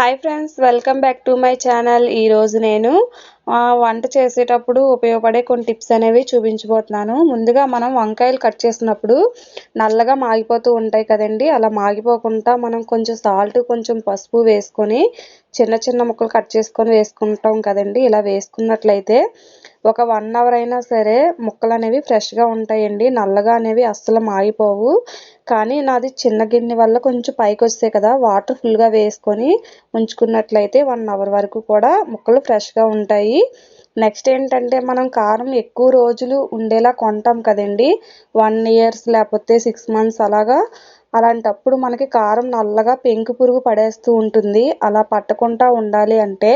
Hi friends, welcome back to my channel. ఈరోజు నేను వంట చేసేటప్పుడు ఉపయోగపడే కొన్ని టిప్స్ అనేవి చూపించబోతున్నాను. ముందుగా మనం వంకాయలు కట్ చేసినప్పుడు నల్లగా మాగిపోతూ ఉంటాయి కదండి. అలా మాగిపోకుండా మనం కొంచెం సాల్ట్, కొంచెం పసుపు వేసుకొని చిన్న చిన్న ముక్కలు కట్ చేసుకొని వేసుకుంటాం కదండి. ఇలా వేసుకున్నట్లయితే ఒక 1 అవర్ అయినా సరే ముక్కలు అనేవి ఫ్రెష్గా ఉంటాయండి. నల్లగా అనేవి అస్సలు మాగిపోవు. కానీ నాది చిన్న గిన్నె వల్ల కొంచెం పైకి వస్తాయి కదా, వాటర్ ఫుల్గా వేసుకొని ఉంచుకున్నట్లయితే 1 అవర్ వరకు కూడా ముక్కలు ఫ్రెష్గా ఉంటాయి. నెక్స్ట్ ఏంటంటే, మనం కారం ఎక్కువ రోజులు ఉండేలా కొంటాం కదండి. 1 ఇయర్స్ లేకపోతే 6 మంత్స్ అలాంటప్పుడు మనకి కారం నల్లగా పెంకు పురుగు పడేస్తూ ఉంటుంది. అలా పట్టకుండా ఉండాలి అంటే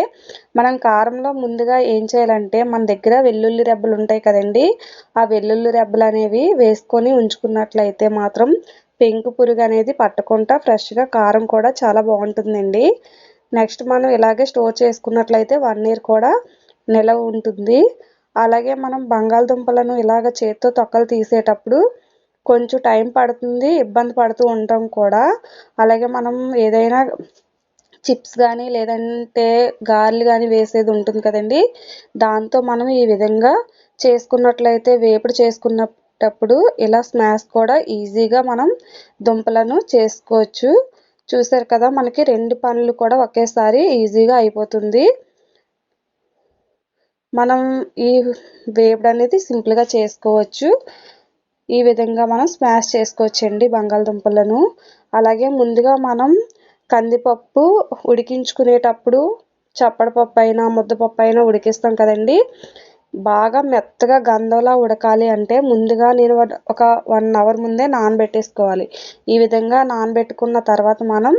మనం కారంలో ముందుగా ఏం చేయాలంటే, మన దగ్గర వెల్లుల్లి రెబ్బలు ఉంటాయి కదండి. ఆ వెల్లుల్లి రెబ్బలు అనేవి వేసుకొని ఉంచుకున్నట్లయితే మాత్రం పెంకు పురుగు అనేది పట్టకుండా ఫ్రెష్గా కారం కూడా చాలా బాగుంటుందండి. నెక్స్ట్ మనం ఇలాగే స్టోర్ చేసుకున్నట్లయితే 1 ఇయర్ కూడా నిలవ ఉంటుంది. అలాగే మనం బంగాళదుంపలను ఇలాగ చేత్తో తొక్కలు తీసేటప్పుడు కొంచెం టైం పడుతుంది, ఇబ్బంది పడుతూ ఉంటాం కూడా. అలాగే మనం ఏదైనా చిప్స్ కానీ లేదంటే గారెలు కానీ వేసేది ఉంటుంది కదండి. దాంతో మనం ఈ విధంగా చేసుకున్నట్లయితే వేపుడు చేసుకున్నప్పుడు ఇలా స్మాష్ కూడా ఈజీగా మనం దుంపలను చేసుకోవచ్చు. చూసారు కదా, మనకి 2 పనులు కూడా ఒకేసారి ఈజీగా అయిపోతుంది. మనం ఈ వేపుడు అనేది సింపుల్గా చేసుకోవచ్చు. ఈ విధంగా మనం స్మాష్ చేసుకోవచ్చండి బంగాళదుంపలను. అలాగే ముందుగా మనం కందిపప్పు ఉడికించుకునేటప్పుడు చప్పడపప్పు అయినా ముద్దపప్పు అయినా ఉడికిస్తాం కదండి. బాగా మెత్తగా గంధంలా ఉడకాలి అంటే ముందుగా నేను ఒక 1 అవర్ ముందే నానబెట్టేసుకోవాలి. ఈ విధంగా నానబెట్టుకున్న తర్వాత మనం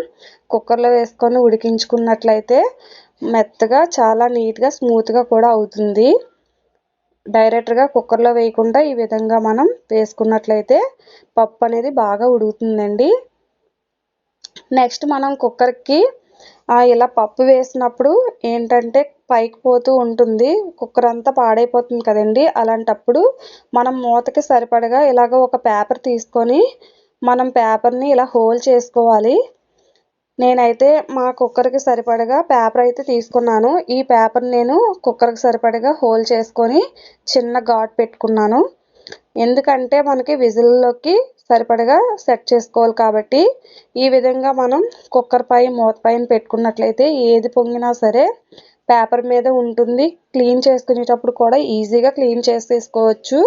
కుక్కర్లో వేసుకొని ఉడికించుకున్నట్లయితే మెత్తగా చాలా నీట్గా స్మూత్గా కూడా అవుతుంది. డైరెక్ట్గా కుక్కర్లో వేయకుండా ఈ విధంగా మనం వేసుకున్నట్లయితే పప్పు అనేది బాగా ఉడుకుతుందండి. నెక్స్ట్ మనం కుక్కర్కి ఇలా పప్పు వేసినప్పుడు ఏంటంటే పైకి పోతూ ఉంటుంది, కుక్కర్ అంతా పాడైపోతుంది కదండి. అలాంటప్పుడు మనం మూతకి సరిపడగా ఇలాగ ఒక పేపర్ తీసుకొని మనం పేపర్ని ఇలా హోల్ చేసుకోవాలి. నేనైతే మా కుక్కర్కి సరిపడగా పేపర్ అయితే తీసుకున్నాను. ఈ పేపర్ నేను కుక్కర్కి సరిపడగా హోల్ చేసుకొని చిన్న ఘాట్ పెట్టుకున్నాను. ఎందుకంటే మనకి విజిల్లోకి సరిపడగా సెట్ చేసుకోవాలి కాబట్టి. ఈ విధంగా మనం కుక్కర్ పై మూత పైన పెట్టుకున్నట్లయితే ఏది పొంగినా సరే పేపర్ మీద ఉంటుంది. క్లీన్ చేసుకునేటప్పుడు కూడా ఈజీగా క్లీన్ చేసేసుకోవచ్చు.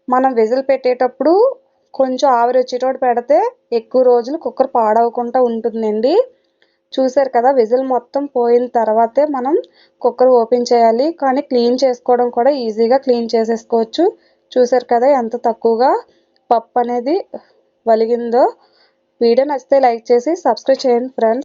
మనం విజిల్ పెట్టేటప్పుడు కొంచెం ఆవిరి వచ్చేటోటి పెడితే ఎక్కువ రోజులు కుక్కర్ పాడవకుండా ఉంటుందండి. చూసారు కదా, విజిల్ మొత్తం పోయిన తర్వాతే మనం కుక్కర్ ఓపెన్ చేయాలి. కానీ క్లీన్ చేసుకోవడం కూడా ఈజీగా క్లీన్ చేసేసుకోవచ్చు. చూసారు కదా ఎంత తక్కువగా పప్పు అనేది వలిగిందో. వీడియో నచ్చితే లైక్ చేసి సబ్స్క్రైబ్ చేయండి ఫ్రెండ్స్.